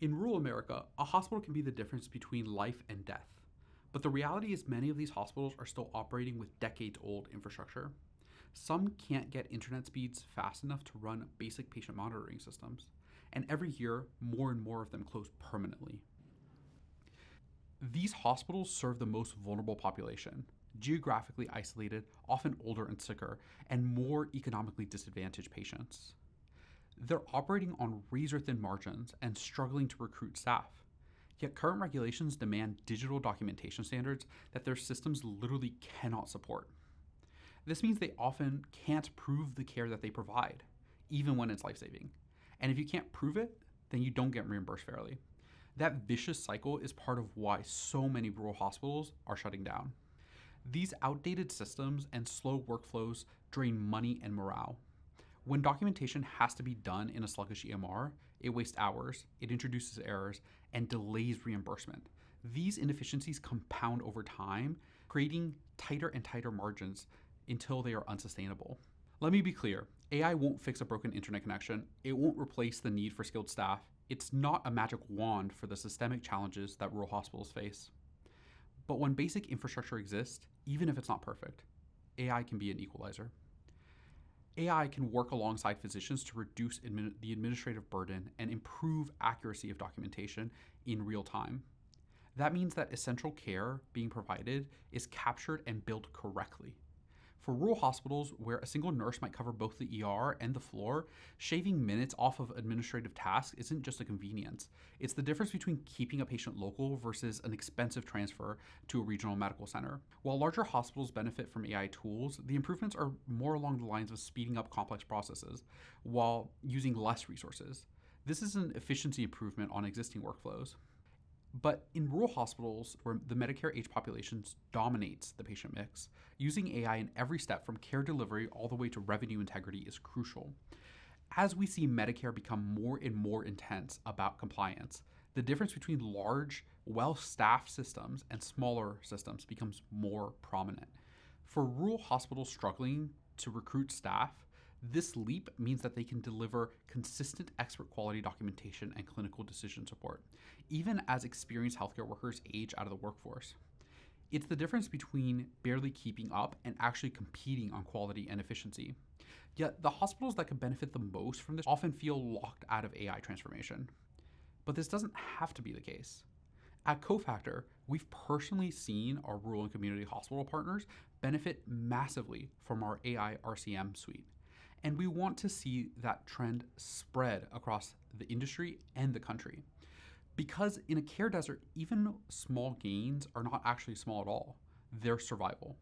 In rural America, a hospital can be the difference between life and death. But the reality is, many of these hospitals are still operating with decades old infrastructure. Some can't get internet speeds fast enough to run basic patient monitoring systems. And every year, more and more of them close permanently. These hospitals serve the most vulnerable population, geographically isolated, often older and sicker, and more economically disadvantaged patients. They're operating on razor thin margins and struggling to recruit staff. Yet current regulations demand digital documentation standards that their systems literally cannot support. This means they often can't prove the care that they provide, even when it's life-saving. And if you can't prove it, then you don't get reimbursed fairly. That vicious cycle is part of why so many rural hospitals are shutting down. These outdated systems and slow workflows drain money and morale. When documentation has to be done in a sluggish EMR, it wastes hours, it introduces errors, and delays reimbursement. These inefficiencies compound over time, creating tighter and tighter margins until they are unsustainable. Let me be clear, AI won't fix a broken internet connection. It won't replace the need for skilled staff. It's not a magic wand for the systemic challenges that rural hospitals face. But when basic infrastructure exists, even if it's not perfect, AI can be an equalizer. AI can work alongside physicians to reduce the administrative burden and improve accuracy of documentation in real time. That means that essential care being provided is captured and billed correctly. For rural hospitals, where a single nurse might cover both the ER and the floor, shaving minutes off of administrative tasks isn't just a convenience. It's the difference between keeping a patient local versus an expensive transfer to a regional medical center. While larger hospitals benefit from AI tools, the improvements are more along the lines of speeding up complex processes while using less resources. This is an efficiency improvement on existing workflows. But in rural hospitals, where the Medicare age population dominates the patient mix, using AI in every step from care delivery all the way to revenue integrity is crucial. As we see Medicare become more and more intense about compliance, the difference between large, well-staffed systems and smaller systems becomes more prominent. For rural hospitals struggling to recruit staff, this leap means that they can deliver consistent expert quality documentation and clinical decision support, even as experienced healthcare workers age out of the workforce. It's the difference between barely keeping up and actually competing on quality and efficiency. Yet the hospitals that could benefit the most from this often feel locked out of AI transformation. But this doesn't have to be the case. At Cofactor, we've personally seen our rural and community hospital partners benefit massively from our AI RCM suite. And we want to see that trend spread across the industry and the country. Because in a care desert, even small gains are not actually small at all. They're survival.